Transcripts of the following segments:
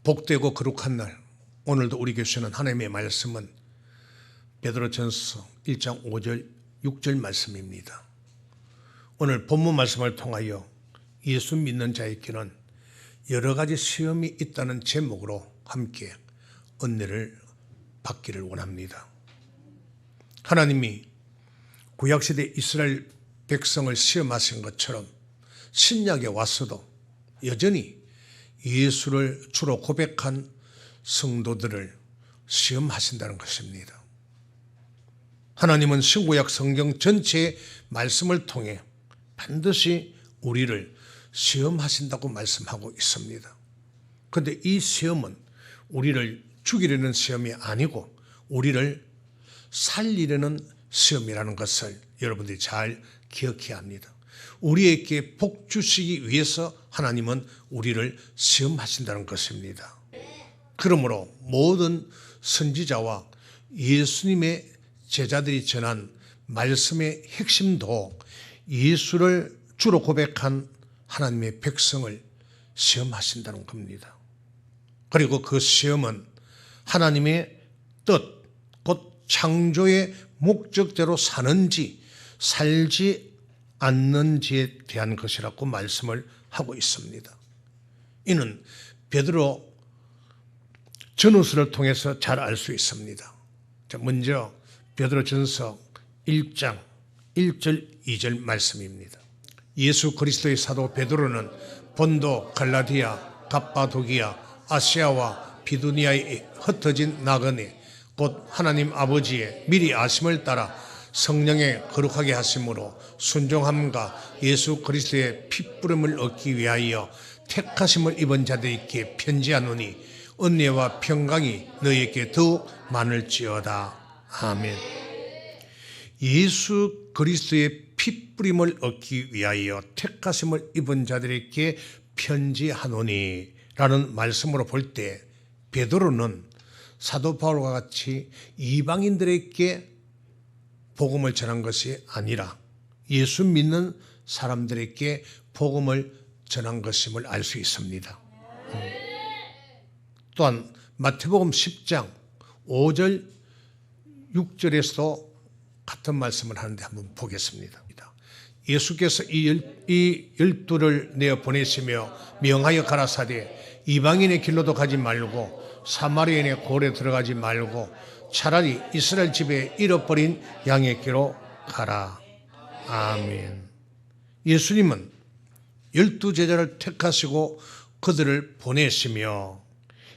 복되고 거룩한 날, 오늘도 우리에게 주시는 하나님의 말씀은 베드로전서 1장 5절 6절 말씀입니다. 오늘 본문 말씀을 통하여 예수 믿는 자에게는 여러 가지 시험이 있다는 제목으로 함께 은혜를 받기를 원합니다. 하나님이 구약시대 이스라엘 백성을 시험하신 것처럼 신약에 와서도 여전히 예수를 주로 고백한 성도들을 시험하신다는 것입니다. 하나님은 신구약 성경 전체의 말씀을 통해 반드시 우리를 시험하신다고 말씀하고 있습니다. 그런데 이 시험은 우리를 죽이려는 시험이 아니고 우리를 살리려는 시험이라는 것을 여러분들이 잘 기억해야 합니다. 우리에게 복 주시기 위해서 하나님은 우리를 시험하신다는 것입니다. 그러므로 모든 선지자와 예수님의 제자들이 전한 말씀의 핵심도 예수를 주로 고백한 하나님의 백성을 시험하신다는 겁니다. 그리고 그 시험은 하나님의 뜻, 곧 창조의 목적대로 사는지 살지 않는지에 대한 것이라고 말씀을 하고 있습니다. 이는 베드로 전후서를 통해서 잘 알 수 있습니다. 먼저 베드로전서 1장 1절 2절 말씀입니다. 예수 그리스도의 사도 베드로는 본도, 갈라디아, 갑바도기아, 아시아와 비두니아에 흩어진 나그네 곧 하나님 아버지의 미리 아심을 따라 성령의 거룩하게 하심으로 순종함과 예수 그리스도의 핏부름을 얻기 위하여 택하심을 입은 자들에게 편지하노니 은혜와 평강이 너희에게 더욱 많을지어다. 아멘. 예수 그리스도의 핏부림을 얻기 위하여 택하심을 입은 자들에게 편지하노니 라는 말씀으로 볼 때 베드로는 사도 바울과 같이 이방인들에게 복음을 전한 것이 아니라 예수 믿는 사람들에게 복음을 전한 것임을 알 수 있습니다. 또한 마태복음 10장 5절 6절에서도 같은 말씀을 하는데 한번 보겠습니다. 예수께서 이 열두를 내어 보내시며 명하여 가라사대 이방인의 길로도 가지 말고 사마리아인의 고래 들어가지 말고 차라리 이스라엘 집에 잃어버린 양의 길로 가라. 아멘. 예수님은 12제자를 택하시고 그들을 보내시며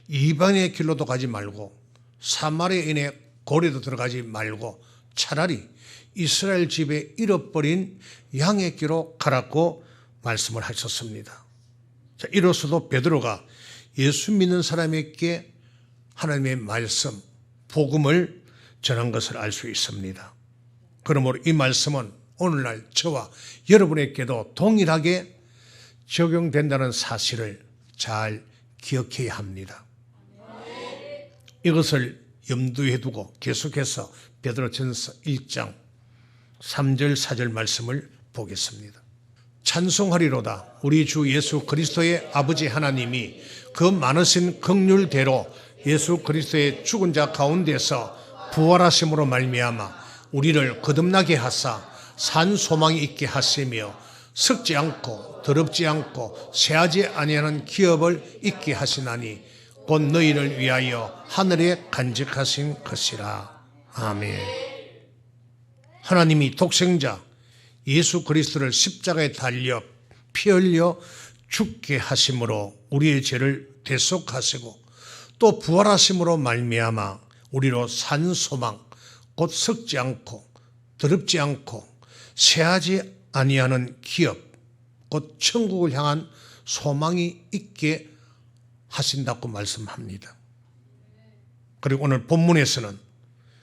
이방인의 길로도 가지 말고 사마리아인의 고래도 들어가지 말고 차라리 이스라엘 집에 잃어버린 양의 길로 가라고 말씀을 하셨습니다. 자, 이로써도 베드로가 예수 믿는 사람에게 하나님의 말씀, 복음을 전한 것을 알 수 있습니다. 그러므로 이 말씀은 오늘날 저와 여러분에게도 동일하게 적용된다는 사실을 잘 기억해야 합니다. 이것을 염두에 두고 계속해서 베드로전서 1장 3절 4절 말씀을 보겠습니다. 찬송하리로다. 우리 주 예수 그리스도의 아버지 하나님이 그 많으신 긍휼대로 예수 그리스도의 죽은 자 가운데서 부활하심으로 말미암아 우리를 거듭나게 하사 산 소망이 있게 하시며 썩지 않고 더럽지 않고 쇠하지 아니하는 기업을 있게 하시나니 곧 너희를 위하여 하늘에 간직하신 것이라. 아멘. 하나님이 독생자 예수 그리스도를 십자가에 달려 피 흘려 죽게 하심으로 우리의 죄를 대속하시고 또 부활하심으로 말미암아 우리로 산 소망 곧 썩지 않고 더럽지 않고 쇠하지 아니하는 기업 곧 천국을 향한 소망이 있게 하신다고 말씀합니다. 그리고 오늘 본문에서는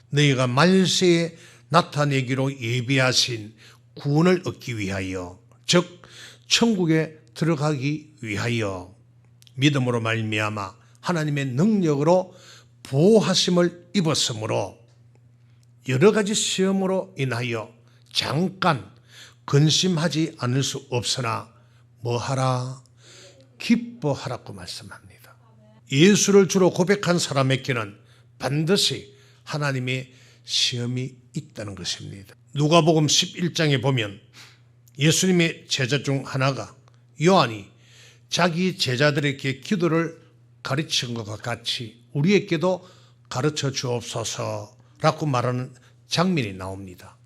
너희가 말세에 나타내기로 예비하신 구원을 얻기 위하여 즉 천국에 들어가기 위하여 믿음으로 말미암아 하나님의 능력으로 보호하심을 입었으므로 여러 가지 시험으로 인하여 잠깐 근심하지 않을 수 없으나 뭐하라? 기뻐하라고 말씀합니다. 예수를 주로 고백한 사람에게는 반드시 하나님의 시험이 있다는 것입니다. 누가복음 11장에 보면 예수님의 제자 중 하나가 요한이 자기 제자들에게 기도를 가르친 것과 같이 우리에게도 가르쳐 주옵소서라고 말하는 장면이 나옵니다.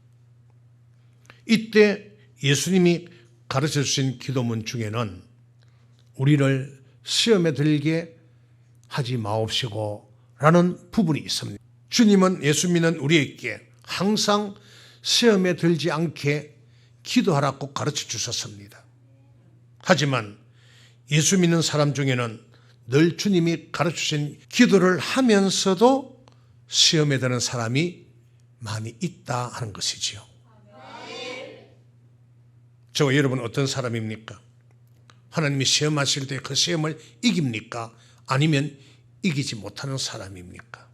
이때 예수님이 가르쳐 주신 기도문 중에는 우리를 시험에 들게 하지 마옵시고 라는 부분이 있습니다. 주님은 예수 믿는 우리에게 항상 시험에 들지 않게 기도하라고 가르쳐 주셨습니다. 하지만 예수 믿는 사람 중에는 늘 주님이 가르쳐 주신 기도를 하면서도 시험에 드는 사람이 많이 있다 하는 것이지요. 저와 여러분 어떤 사람입니까? 하나님이 시험하실 때 그 시험을 이깁니까? 아니면 이기지 못하는 사람입니까?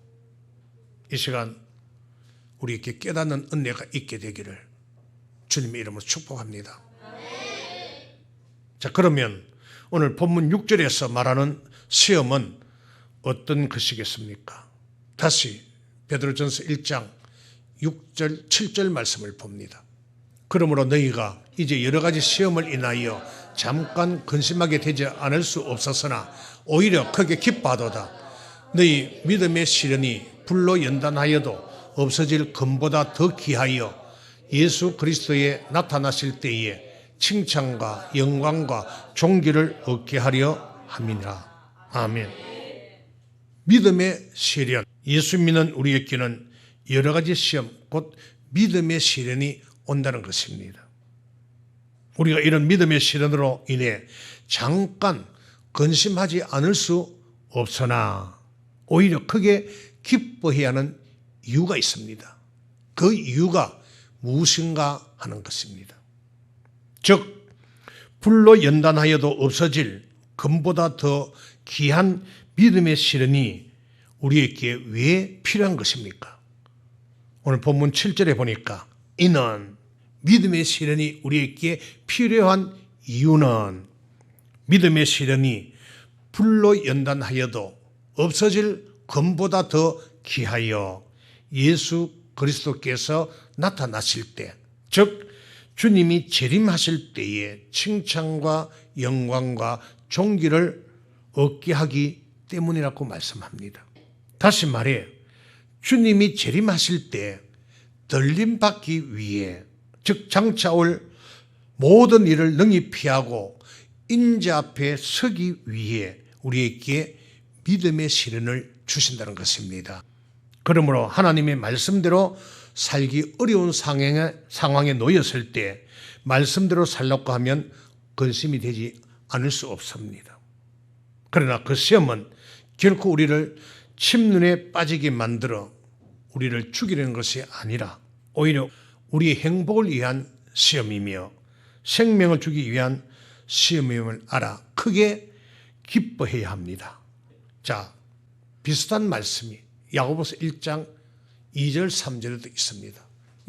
이 시간 우리에게 깨닫는 은혜가 있게 되기를 주님의 이름으로 축복합니다. 자, 그러면 오늘 본문 6절에서 말하는 시험은 어떤 것이겠습니까? 다시 베드로전서 1장 6절 7절 말씀을 봅니다. 그러므로 너희가 이제 여러 가지 시험을 인하여 잠깐 근심하게 되지 않을 수 없었으나 오히려 크게 기뻐하도다. 너희 믿음의 시련이 불로 연단하여도 없어질 금보다 더 귀하여 예수 그리스도에 나타나실 때에 칭찬과 영광과 존귀를 얻게 하려 함이니라. 아멘. 믿음의 시련, 예수 믿는 우리에게는 여러 가지 시험, 곧 믿음의 시련이 온다는 것입니다. 우리가 이런 믿음의 시련으로 인해 잠깐 근심하지 않을 수 없으나 오히려 크게 기뻐해야 하는 이유가 있습니다. 그 이유가 무엇인가 하는 것입니다. 즉 불로 연단하여도 없어질 금보다 더 귀한 믿음의 시련이 우리에게 왜 필요한 것입니까? 오늘 본문 7절에 보니까 이는 믿음의 시련이 우리에게 필요한 이유는 믿음의 시련이 불로 연단하여도 없어질 금보다 더 귀하여 예수 그리스도께서 나타나실 때, 즉 주님이 재림하실 때에 칭찬과 영광과 존귀를 얻게 하기 때문이라고 말씀합니다. 다시 말해 주님이 재림하실 때 들림받기 위해, 즉 장차 올 모든 일을 능히 피하고 인자 앞에 서기 위해 우리에게 믿음의 시련을 주신다는 것입니다. 그러므로 하나님의 말씀대로 살기 어려운 상황에 놓였을 때 말씀대로 살려고 하면 근심이 되지 않을 수 없습니다. 그러나 그 시험은 결코 우리를 침륜에 빠지게 만들어 우리를 죽이려는 것이 아니라 오히려 우리의 행복을 위한 시험이며 생명을 주기 위한 시험임을 알아 크게 기뻐해야 합니다. 자, 비슷한 말씀이 야고보서 1장 2절 3절에도 있습니다.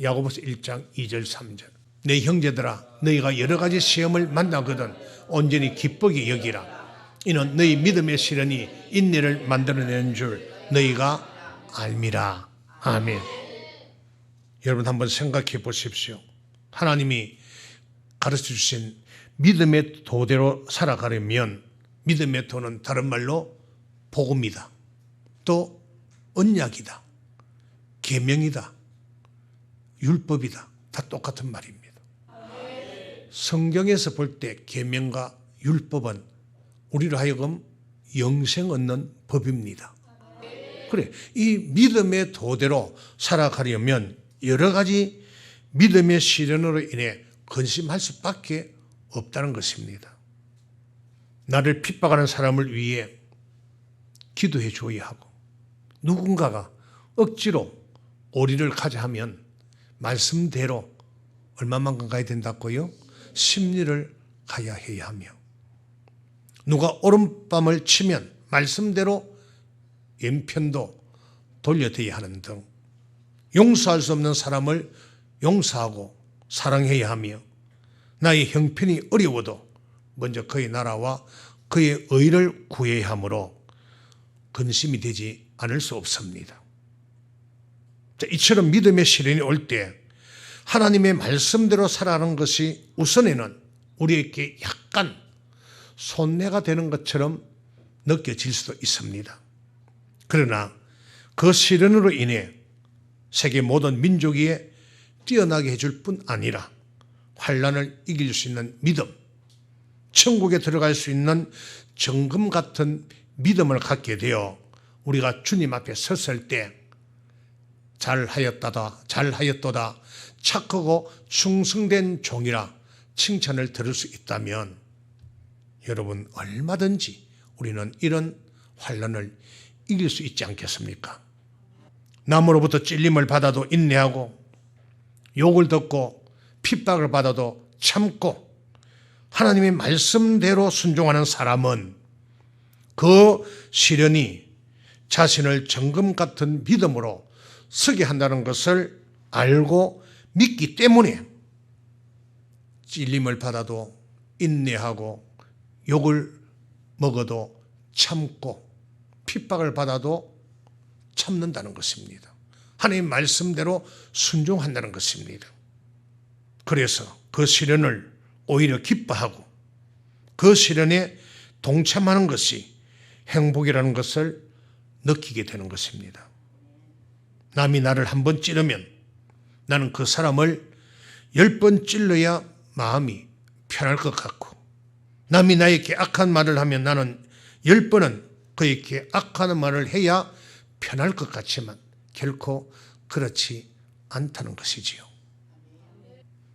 야고보서 1장 2절 3절. 내 형제들아 너희가 여러 가지 시험을 만나거든 온전히 기쁘게 여기라. 이는 너희 믿음의 시련이 인내를 만들어내는 줄 너희가 알미라. 아멘. 여러분 한번 생각해 보십시오. 하나님이 가르쳐 주신 믿음의 도대로 살아가려면 믿음의 도는 다른 말로 복음이다. 또 언약이다. 계명이다. 율법이다. 다 똑같은 말입니다. 성경에서 볼 때 계명과 율법은 우리로 하여금 영생 얻는 법입니다. 그래, 이 믿음의 도대로 살아가려면 여러 가지 믿음의 시련으로 인해 근심할 수밖에 없다는 것입니다. 나를 핍박하는 사람을 위해 기도해 줘야 하고 누군가가 억지로 오리를 가자 하면 말씀대로 얼마만큼 가야 된다고요? 10리를 가야 해야 하며 누가 오른밤을 치면 말씀대로 왼편도 돌려대야 하는 등 용서할 수 없는 사람을 용서하고 사랑해야 하며 나의 형편이 어려워도 먼저 그의 나라와 그의 의를 구해야 하므로 근심이 되지 않을 수 없습니다. 자, 이처럼 믿음의 시련이 올 때 하나님의 말씀대로 살아가는 것이 우선에는 우리에게 약간 손해가 되는 것처럼 느껴질 수도 있습니다. 그러나 그 시련으로 인해 세계 모든 민족 위에 뛰어나게 해줄 뿐 아니라 환난을 이길 수 있는 믿음, 천국에 들어갈 수 있는 정금 같은 믿음을 갖게 되어 우리가 주님 앞에 섰을 때 잘하였도다 착하고 충성된 종이라 칭찬을 들을 수 있다면 여러분 얼마든지 우리는 이런 환난을 이길 수 있지 않겠습니까? 남으로부터 찔림을 받아도 인내하고 욕을 듣고 핍박을 받아도 참고 하나님의 말씀대로 순종하는 사람은 그 시련이 자신을 정금 같은 믿음으로 서게 한다는 것을 알고 믿기 때문에 찔림을 받아도 인내하고 욕을 먹어도 참고 핍박을 받아도 참는다는 것입니다. 하나님 말씀대로 순종한다는 것입니다. 그래서 그 시련을 오히려 기뻐하고 그 시련에 동참하는 것이 행복이라는 것을 느끼게 되는 것입니다. 남이 나를 한 번 찌르면 나는 그 사람을 10번 찔러야 마음이 편할 것 같고 남이 나에게 악한 말을 하면 나는 10번은 그에게 악한 말을 해야 편할 것 같지만 결코 그렇지 않다는 것이지요.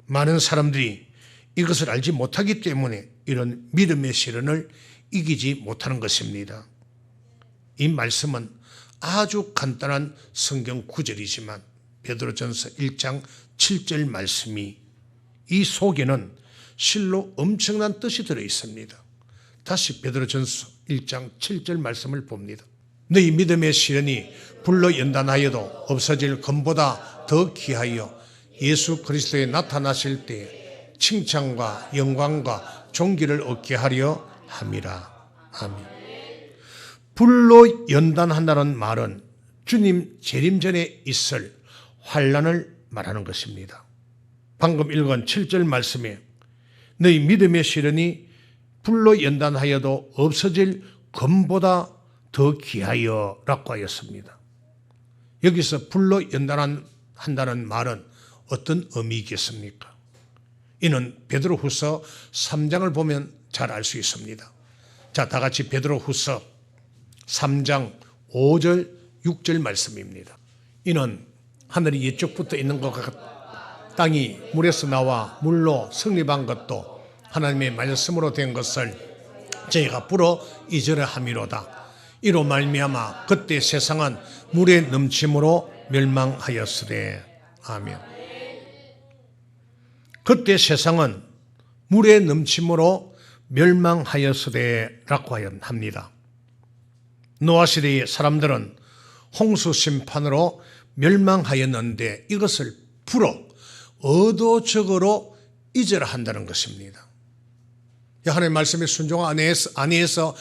많은 사람들이 이것을 알지 못하기 때문에 이런 믿음의 시련을 이기지 못하는 것입니다. 이 말씀은 아주 간단한 성경 구절이지만 베드로전서 1장 7절 말씀이 이 속에는 실로 엄청난 뜻이 들어 있습니다. 다시 베드로전서 1장 7절 말씀을 봅니다. 너희 믿음의 시련이 불로 연단하여도 없어질 금보다 더 귀하여 예수 그리스도에 나타나실 때 칭찬과 영광과 존귀를 얻게 하려 함이라. 아멘. 불로 연단한다는 말은 주님 재림 전에 있을 환난을 말하는 것입니다. 방금 읽은 7절 말씀에 너희 믿음의 시련이 불로 연단하여도 없어질 금보다 더 귀하여 라고 하였습니다. 여기서 불로 연단한다는 말은 어떤 의미겠습니까? 이는 베드로후서 3장을 보면 잘 알 수 있습니다. 자, 다 같이 베드로후서 3장 5절 6절 말씀입니다. 이는 하늘이 이쪽부터 있는 것 같 땅이 물에서 나와 물로 성립한 것도 하나님의 말씀으로 된 것을 저희가 불어 잊으려 함이로다. 이로 말미암아 그때 세상은 물의 넘침으로 멸망하였으되. 아멘. 그때 세상은 물의 넘침으로 멸망하였으되 라고 합니다. 노아 시대의 사람들은 홍수 심판으로 멸망하였는데 이것을 풀어 의도적으로 잊으라 한다는 것입니다. 하나님의 말씀에 순종 아니해서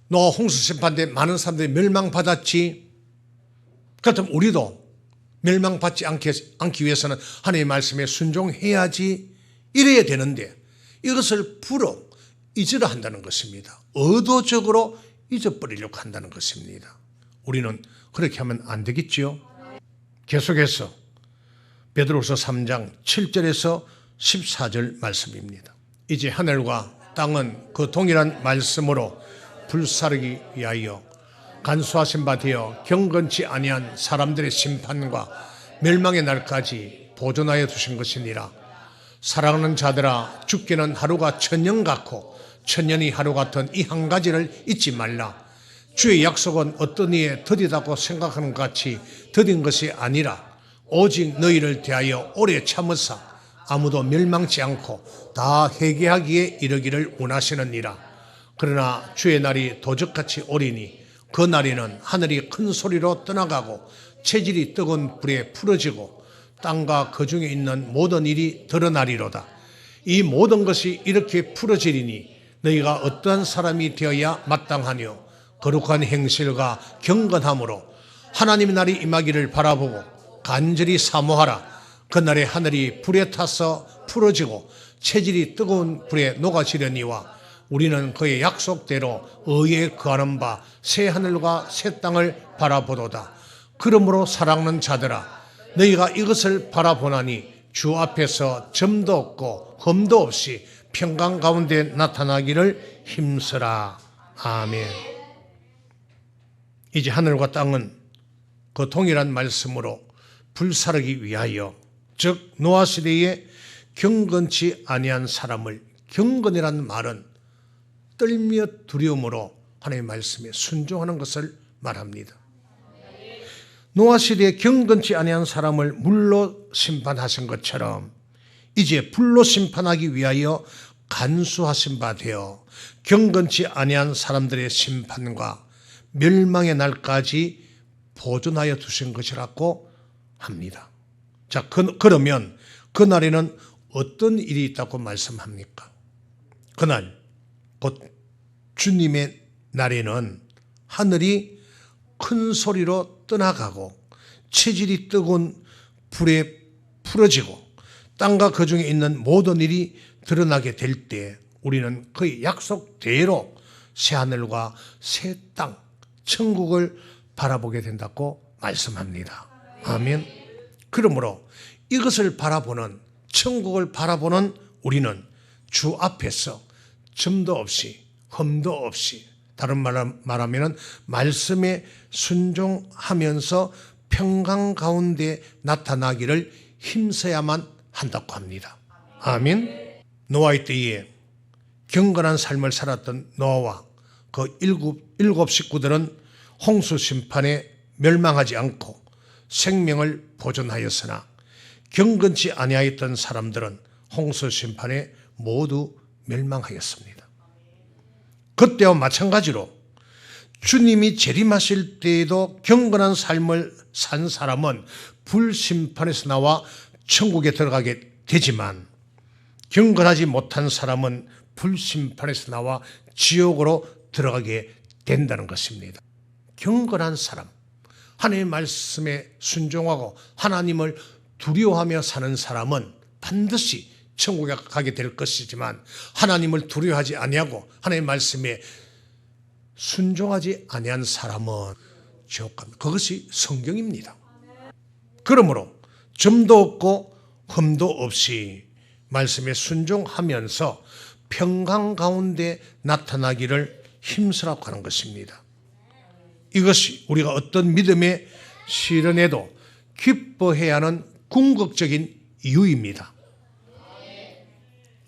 노아 홍수 심판 때 많은 사람들이 멸망받았지. 그렇다면 우리도 멸망받지 않기 위해서는 하나님의 말씀에 순종해야지 이래야 되는데 이것을 풀어 잊으라 한다는 것입니다. 의도적으로 잊어버리려고 한다는 것입니다. 우리는 그렇게 하면 안 되겠지요. 계속해서 베드로후서 3장 7절에서 14절 말씀입니다. 이제 하늘과 땅은 그 동일한 말씀으로 불사르기 위하여 간수하신 바 되어 경건치 아니한 사람들의 심판과 멸망의 날까지 보존하여 두신 것이니라. 사랑하는 자들아, 죽기는 하루가 천년 같고 천년이 하루 같은 이 한 가지를 잊지 말라. 주의 약속은 어떤 이에 더디다고 생각하는 것 같이 더딘 것이 아니라 오직 너희를 대하여 오래 참으사 아무도 멸망치 않고 다 회개하기에 이르기를 원하시느니라. 그러나 주의 날이 도적같이 오리니 그 날에는 하늘이 큰 소리로 떠나가고 체질이 뜨거운 불에 풀어지고 땅과 그 중에 있는 모든 일이 드러나리로다. 이 모든 것이 이렇게 풀어지리니 너희가 어떠한 사람이 되어야 마땅하뇨? 거룩한 행실과 경건함으로 하나님의 날이 임하기를 바라보고 간절히 사모하라. 그날에 하늘이 불에 타서 풀어지고 체질이 뜨거운 불에 녹아지려니와 우리는 그의 약속대로 의에 거하는 바 새 하늘과 새 땅을 바라보도다. 그러므로 사랑하는 자들아, 너희가 이것을 바라보나니 주 앞에서 점도 없고 흠도 없이 평강 가운데 나타나기를 힘쓰라. 아멘. 이제 하늘과 땅은 그 동일한 말씀으로 불사르기 위하여, 즉 노아 시대에 경건치 아니한 사람을, 경건이라는 말은 떨며 두려움으로 하나님의 말씀에 순종하는 것을 말합니다. 노아 시대에 경건치 아니한 사람을 물로 심판하신 것처럼 이제 불로 심판하기 위하여 간수하신 바 되어 경건치 아니한 사람들의 심판과 멸망의 날까지 보존하여 두신 것이라고 합니다. 자, 그러면 그날에는 어떤 일이 있다고 말씀합니까? 그날 곧 주님의 날에는 하늘이 큰 소리로 떠나가고 체질이 뜨거운 불에 풀어지고 땅과 그 중에 있는 모든 일이 드러나게 될 때 우리는 그의 약속대로 새하늘과 새 땅, 천국을 바라보게 된다고 말씀합니다. 아멘. 그러므로 이것을 바라보는, 천국을 바라보는 우리는 주 앞에서 점도 없이 흠도 없이, 다른 말하면 말씀에 순종하면서 평강 가운데 나타나기를 힘써야만 한다고 합니다. 아멘. 노아의 때에 경건한 삶을 살았던 노아와 그 일곱 식구들은 홍수 심판에 멸망하지 않고 생명을 보존하였으나 경건치 아니하였던 사람들은 홍수 심판에 모두 멸망하였습니다. 그때와 마찬가지로 주님이 재림하실 때에도 경건한 삶을 산 사람은 불심판에서 나와 천국에 들어가게 되지만 경건하지 못한 사람은 불심판에서 나와 지옥으로 들어가게 된다는 것입니다. 경건한 사람, 하나님의 말씀에 순종하고 하나님을 두려워하며 사는 사람은 반드시 천국에 가게 될 것이지만, 하나님을 두려워하지 아니하고 하나님의 말씀에 순종하지 아니한 사람은 지옥 갑니다. 그것이 성경입니다. 그러므로 점도 없고 흠도 없이 말씀에 순종하면서 평강 가운데 나타나기를 힘쓰라고 하는 것입니다. 이것이 우리가 어떤 믿음의 시련에도 기뻐해야 하는 궁극적인 이유입니다.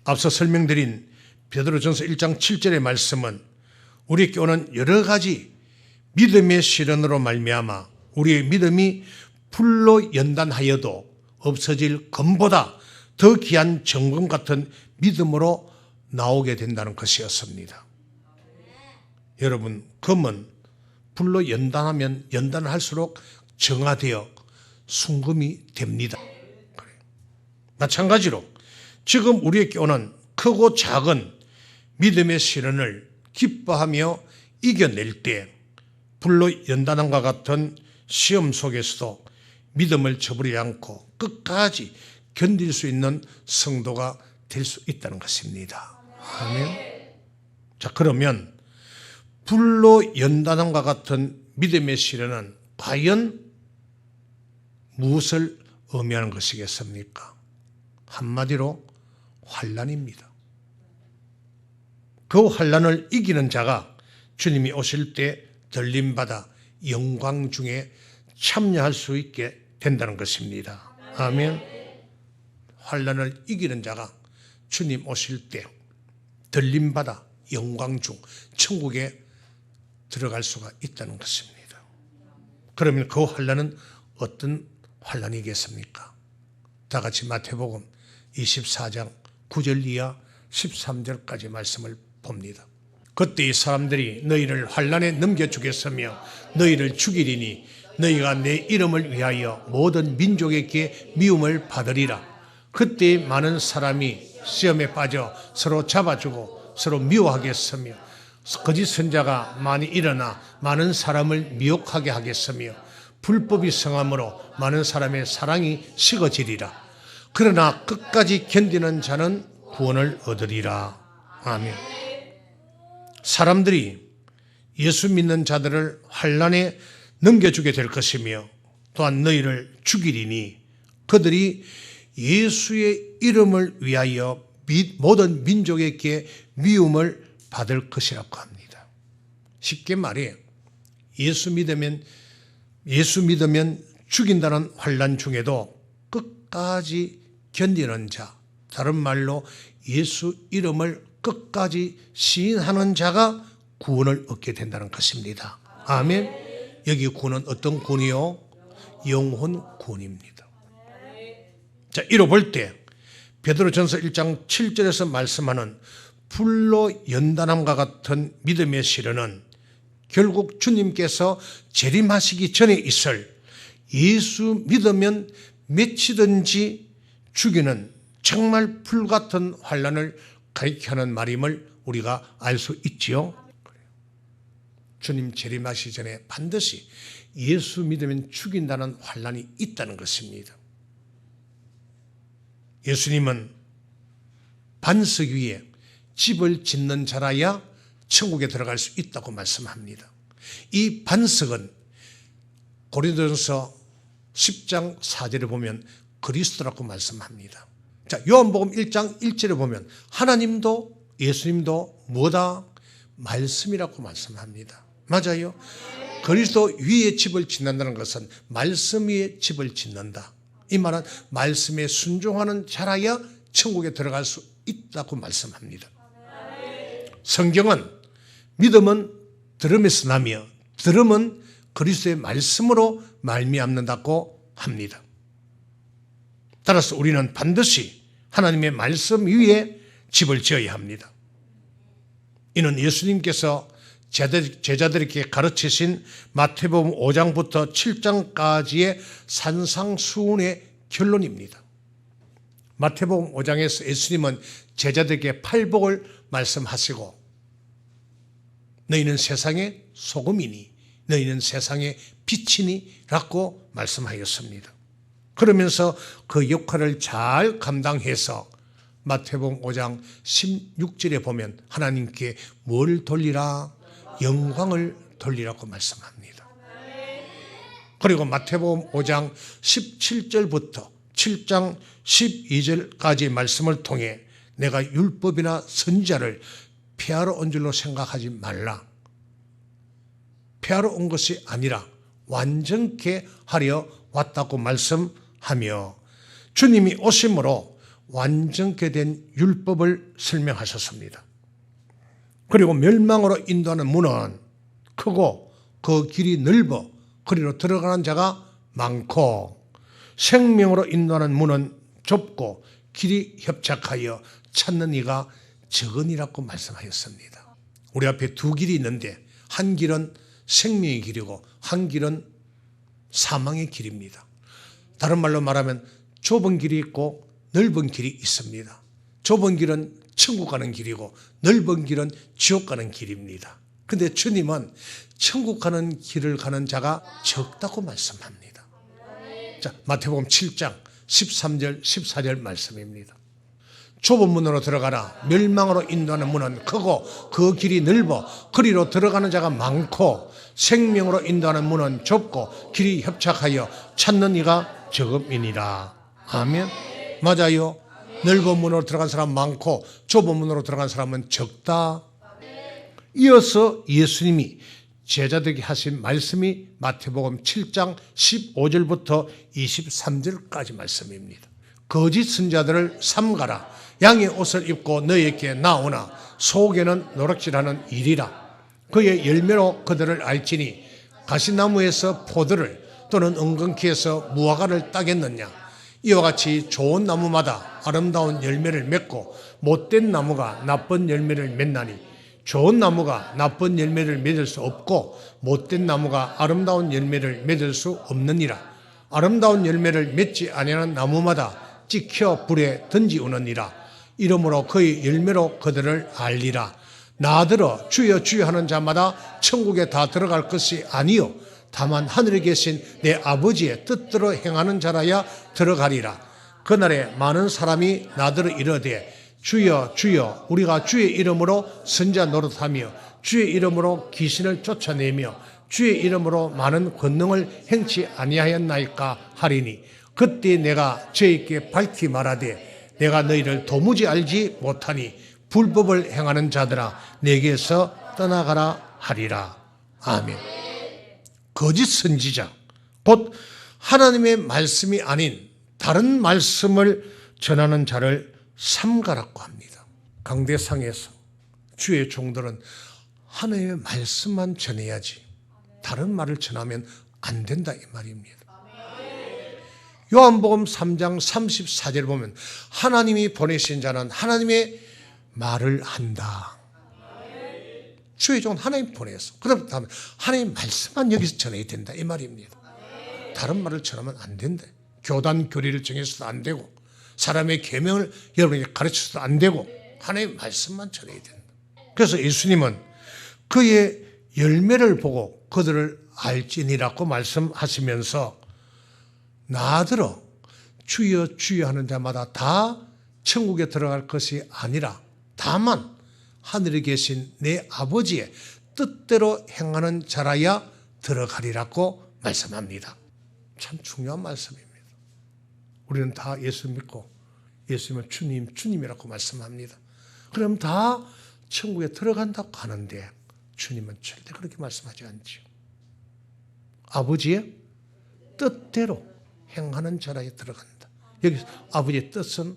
앞서 설명드린 베드로전서 1장 7절의 말씀은 우리에게 오는 여러 가지 믿음의 시련으로 말미암아 우리의 믿음이 불로 연단하여도 없어질 금보다 더 귀한 정금 같은 믿음으로 나오게 된다는 것이었습니다. 여러분, 금은 불로 연단하면 연단할수록 정화되어 순금이 됩니다. 마찬가지로 지금 우리에게 오는 크고 작은 믿음의 시련을 기뻐하며 이겨낼 때 불로 연단함과 같은 시험 속에서도 믿음을 저버리지 않고 끝까지 견딜 수 있는 성도가 될 수 있다는 것입니다. 아멘. 자, 그러면 불로 연단함과 같은 믿음의 시련은 과연 무엇을 의미하는 것이겠습니까? 한마디로 환난입니다. 그 환난을 이기는 자가 주님이 오실 때 들림받아 영광 중에 참여할 수 있게 된다는 것입니다. 아멘. 환난을 이기는 자가 주님 오실 때 들림받아 영광 중 천국에 들어갈 수가 있다는 것입니다. 그러면 그 환난은 어떤 환난이겠습니까? 다 같이 마태복음 24장 9절 이하 13절까지 말씀을 봅니다. 그때 이 사람들이 너희를 환난에 넘겨주겠으며 너희를 죽이리니 너희가 내 이름을 위하여 모든 민족에게 미움을 받으리라. 그때 많은 사람이 시험에 빠져 서로 잡아주고 서로 미워하겠으며 거짓 선자가 많이 일어나 많은 사람을 미혹하게 하겠으며 불법이 성함으로 많은 사람의 사랑이 식어지리라. 그러나 끝까지 견디는 자는 구원을 얻으리라. 아멘. 사람들이 예수 믿는 자들을 환난에 넘겨주게 될 것이며 또한 너희를 죽이리니 그들이 예수의 이름을 위하여 모든 민족에게 미움을 받을 것이라고 합니다. 쉽게 말해 예수 믿으면 죽인다는 환난 중에도 끝까지 견디는 자, 다른 말로 예수 이름을 끝까지 시인하는 자가 구원을 얻게 된다는 것입니다. 아멘. 여기 구원은 어떤 구원이요? 영혼 구원입니다. 자, 이로 볼 때 베드로전서 1장 7절에서 말씀하는 불로 연단함과 같은 믿음의 시련은 결국 주님께서 재림하시기 전에 있을 예수 믿으면 미치든지 죽이는 정말 불같은 환난을 가리켜하는 말임을 우리가 알 수 있지요. 주님 재림하시기 전에 반드시 예수 믿으면 죽인다는 환난이 있다는 것입니다. 예수님은 반석 위에 집을 짓는 자라야 천국에 들어갈 수 있다고 말씀합니다. 이 반석은 고린도전서 10장 4절에 보면 그리스도라고 말씀합니다. 자, 요한복음 1장 1절에 보면 하나님도 예수님도 뭐다? 말씀이라고 말씀합니다. 맞아요. 그리스도 위에 집을 짓는다는 것은 말씀 위에 집을 짓는다. 이 말은 말씀에 순종하는 자라야 천국에 들어갈 수 있다고 말씀합니다. 성경은 믿음은 들음에서 나며 들음은 그리스도의 말씀으로 말미암는다고 합니다. 따라서 우리는 반드시 하나님의 말씀 위에 집을 지어야 합니다. 이는 예수님께서 제자들에게 가르치신 마태복음 5장부터 7장까지의 산상수훈의 결론입니다. 마태복음 5장에서 예수님은 제자들에게 팔복을 말씀하시고 너희는 세상의 소금이니 너희는 세상의 빛이니 라고 말씀하였습니다. 그러면서 그 역할을 잘 감당해서 마태복음 5장 16절에 보면 하나님께 뭘 돌리라? 영광을 돌리라고 말씀합니다. 그리고 마태복음 5장 17절부터 7장 12절까지 말씀을 통해 내가 율법이나 선지자를 폐하러 온 줄로 생각하지 말라. 폐하러 온 것이 아니라 완전케 하려 왔다고 말씀하며 주님이 오심으로 완전케 된 율법을 설명하셨습니다. 그리고 멸망으로 인도하는 문은 크고 그 길이 넓어 그리로 들어가는 자가 많고 생명으로 인도하는 문은 좁고 길이 협착하여 찾는 이가 적으니라고 말씀하였습니다. 우리 앞에 두 길이 있는데 한 길은 생명의 길이고 한 길은 사망의 길입니다. 다른 말로 말하면 좁은 길이 있고 넓은 길이 있습니다. 좁은 길은 천국 가는 길이고 넓은 길은 지옥 가는 길입니다. 그런데 주님은 천국 가는 길을 가는 자가 적다고 말씀합니다. 자, 마태복음 7장 13절 14절 말씀입니다. 좁은 문으로 들어가라. 멸망으로 인도하는 문은 크고 그 길이 넓어 그리로 들어가는 자가 많고 생명으로 인도하는 문은 좁고 길이 협착하여 찾는 이가 적음이니라. 아멘. 맞아요. 넓은 문으로 들어간 사람 많고 좁은 문으로 들어간 사람은 적다. 이어서 예수님이 제자들에게 하신 말씀이 마태복음 7장 15절부터 23절까지 말씀입니다. 거짓 선자들을 삼가라. 양의 옷을 입고 너희에게 나오나 속에는 노략질하는 일이라. 그의 열매로 그들을 알지니 가시나무에서 포도를 또는 은근키에서 무화과를 따겠느냐. 이와 같이 좋은 나무마다 아름다운 열매를 맺고 못된 나무가 나쁜 열매를 맺나니 좋은 나무가 나쁜 열매를 맺을 수 없고 못된 나무가 아름다운 열매를 맺을 수 없느니라. 아름다운 열매를 맺지 아니하는 나무마다 찍혀 불에 던지우느니라. 이러므로 그의 열매로 그들을 알리라. 나더러 주여 주여 하는 자마다 천국에 다 들어갈 것이 아니요 다만 하늘에 계신 내 아버지의 뜻대로 행하는 자라야 들어가리라. 그날에 많은 사람이 나더러 이르되 주여 주여 우리가 주의 이름으로 선지자 노릇하며 주의 이름으로 귀신을 쫓아내며 주의 이름으로 많은 권능을 행치 아니하였나이까 하리니 그때 내가 저희께 밝히 말하되 내가 너희를 도무지 알지 못하니 불법을 행하는 자들아 내게서 떠나가라 하리라. 아멘. 거짓 선지자 곧 하나님의 말씀이 아닌 다른 말씀을 전하는 자를 삼가라고 합니다. 강대상에서 주의 종들은 하나님의 말씀만 전해야지 다른 말을 전하면 안 된다 이 말입니다. 요한복음 3장 34절 보면 하나님이 보내신 자는 하나님의 말을 한다. 주의 종은 하나님 보내서 그다음에 하나님의 말씀만 여기서 전해야 된다 이 말입니다. 다른 말을 전하면 안 된다. 교단 교리를 정해서도 안 되고 사람의 계명을 여러분에게 가르쳐서도 안 되고 하나님의 말씀만 전해야 된다. 그래서 예수님은 그의 열매를 보고 그들을 알지니라고 말씀하시면서 나더러 주여 주여 하는 자마다 다 천국에 들어갈 것이 아니라 다만 하늘에 계신 내 아버지의 뜻대로 행하는 자라야 들어가리라고 말씀합니다. 참 중요한 말씀입니다. 우리는 다 예수 믿고 예수님은 주님, 주님이라고 말씀합니다. 그럼 다 천국에 들어간다고 하는데 주님은 절대 그렇게 말씀하지 않지요. 아버지의 뜻대로 행하는 자라에 들어간다. 여기서 아버지의 뜻은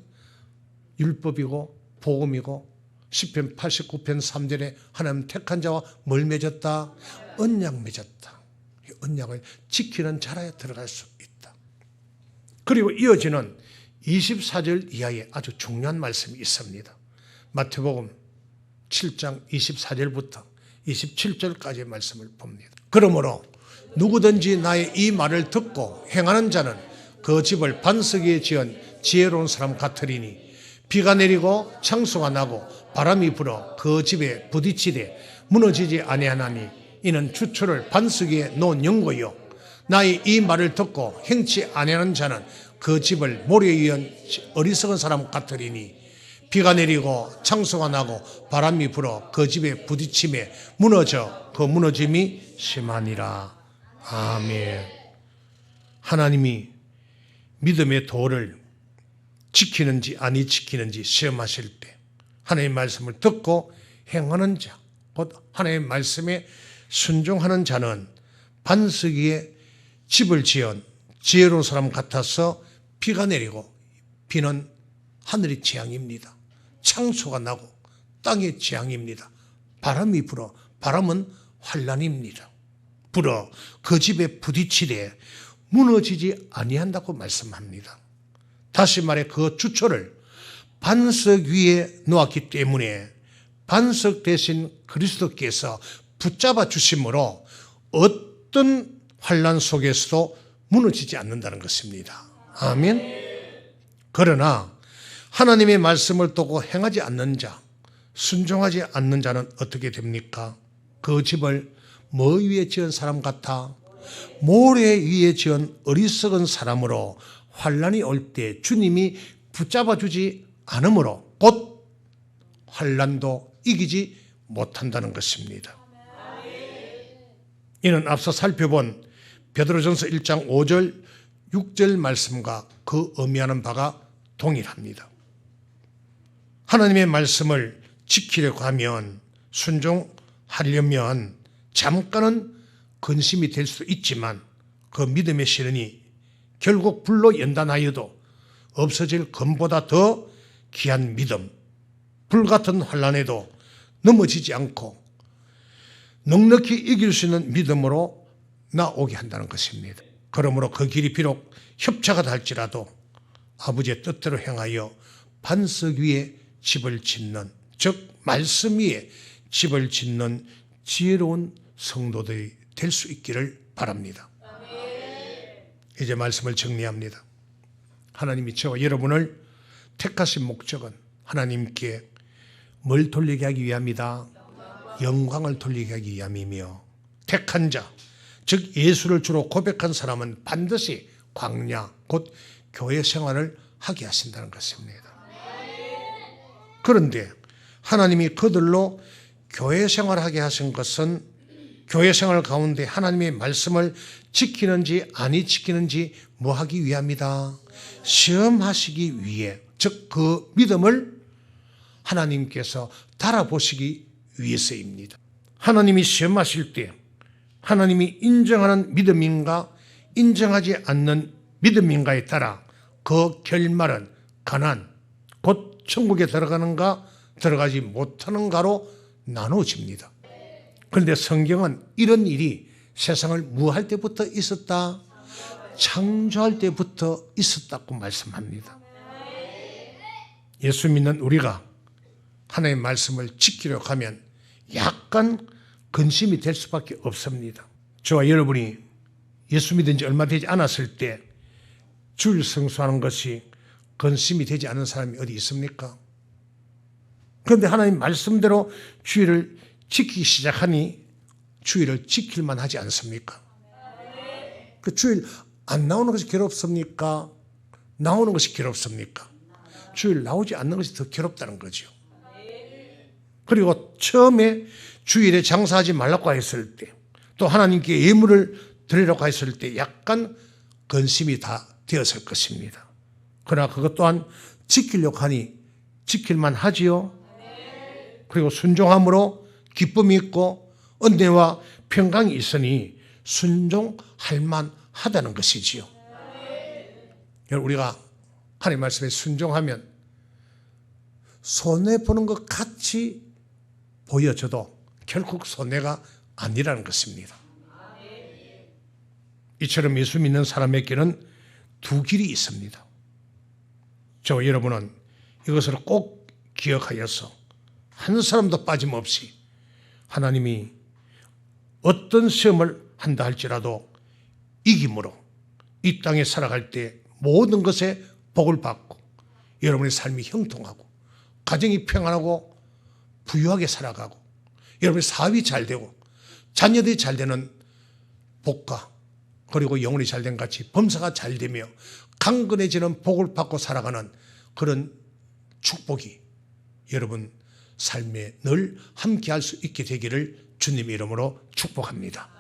율법이고 복음이고 시편 89편 3절에 하나님 택한 자와 뭘 맺었다? 언약 맺었다. 이 언약을 지키는 자라에 들어갈 수 있다. 그리고 이어지는 24절 이하에 아주 중요한 말씀이 있습니다. 마태복음 7장 24절부터 27절까지의 말씀을 봅니다. 그러므로 누구든지 나의 이 말을 듣고 행하는 자는 그 집을 반석 위에 지은 지혜로운 사람 같으리니 비가 내리고 창수가 나고 바람이 불어 그 집에 부딪히되 무너지지 아니하나니 이는 주초를 반석 위에 놓은 연고요 나의 이 말을 듣고 행치 아니하는 자는 그 집을 모래에 위한 어리석은 사람 같으리니 비가 내리고 창수가 나고 바람이 불어 그 집에 부딪힘에 무너져 그 무너짐이 심하니라. 아멘. 하나님이 믿음의 도를 지키는지 아니 지키는지 시험하실 때 하나님의 말씀을 듣고 행하는 자, 곧 하나님의 말씀에 순종하는 자는 반석 위에 집을 지은 지혜로운 사람 같아서 비가 내리고 비는 하늘의 재앙입니다. 창수가 나고 땅의 재앙입니다. 바람이 불어 바람은 환란입니다. 불어 그 집에 부딪히되 무너지지 아니한다고 말씀합니다. 다시 말해 그 주초를 반석 위에 놓았기 때문에 반석 대신 그리스도께서 붙잡아 주심으로 어떤 환란 속에서도 무너지지 않는다는 것입니다. 아멘. 그러나 하나님의 말씀을 듣고 행하지 않는 자, 순종하지 않는 자는 어떻게 됩니까? 그 집을 뭐 위에 지은 사람 같아? 모래 위에 지은 어리석은 사람으로 환란이 올 때 주님이 붙잡아 주지 않으므로 곧 환란도 이기지 못한다는 것입니다. 이는 앞서 살펴본 베드로전서 1장 5절 6절 말씀과 그 의미하는 바가 동일합니다. 하나님의 말씀을 지키려고 하면 순종하려면 잠깐은 근심이 될 수도 있지만 그 믿음의 시련이 결국 불로 연단하여도 없어질 금보다 더 귀한 믿음, 불같은 환난에도 넘어지지 않고 넉넉히 이길 수 있는 믿음으로 나오게 한다는 것입니다. 그러므로 그 길이 비록 협착하다 할지라도 아버지의 뜻대로 행하여 반석 위에 집을 짓는, 즉 말씀 위에 집을 짓는 지혜로운 성도들이 될 수 있기를 바랍니다. 이제 말씀을 정리합니다. 하나님이 저와 여러분을 택하신 목적은 하나님께 뭘 돌리게 하기 위함이다? 영광을 돌리게 하기 위함이며 택한 자, 즉 예수를 주로 고백한 사람은 반드시 광야, 곧 교회 생활을 하게 하신다는 것입니다. 그런데 하나님이 그들로 교회 생활하게 하신 것은 교회 생활 가운데 하나님의 말씀을 지키는지 아니 지키는지 뭐 하기 위함이다. 시험하시기 위해, 즉 그 믿음을 하나님께서 달아보시기 위해서입니다. 하나님이 시험하실 때 하나님이 인정하는 믿음인가 인정하지 않는 믿음인가에 따라 그 결말은 가난, 곧 천국에 들어가는가 들어가지 못하는가로 나누어집니다. 그런데 성경은 이런 일이 세상을 무할 때부터 있었다, 창조할 때부터 있었다고 말씀합니다. 예수 믿는 우리가 하나님의 말씀을 지키려고 하면 약간 근심이 될 수밖에 없습니다. 저와 여러분이 예수 믿은 지 얼마 되지 않았을 때 주일 성수하는 것이 근심이 되지 않은 사람이 어디 있습니까? 그런데 하나님 말씀대로 주일을 지키기 시작하니 주일을 지킬만 하지 않습니까? 그 주일 안 나오는 것이 괴롭습니까? 나오는 것이 괴롭습니까? 주일 나오지 않는 것이 더 괴롭다는 거죠. 그리고 처음에 주일에 장사하지 말라고 했을 때, 또 하나님께 예물을 드리라고 했을 때 약간 근심이 다 되었을 것입니다. 그러나 그것 또한 지키려고 하니 지킬만 하지요. 그리고 순종함으로 기쁨이 있고 은혜와 평강이 있으니 순종할 만하다는 것이지요. 우리가 하나님 말씀에 순종하면 손해보는 것 같이 보여져도 결국 손해가 아니라는 것입니다. 이처럼 예수 믿는 사람에게는 두 길이 있습니다. 저와 여러분은 이것을 꼭 기억하여서 한 사람도 빠짐없이 하나님이 어떤 시험을 한다 할지라도 이김으로 이 땅에 살아갈 때 모든 것에 복을 받고 여러분의 삶이 형통하고 가정이 평안하고 부유하게 살아가고 여러분의 사업이 잘 되고 자녀들이 잘 되는 복과 그리고 영혼이 잘된 같이 범사가 잘 되며 강건해지는 복을 받고 살아가는 그런 축복이 여러분 삶에 늘 함께할 수 있게 되기를 주님의 이름으로 축복합니다.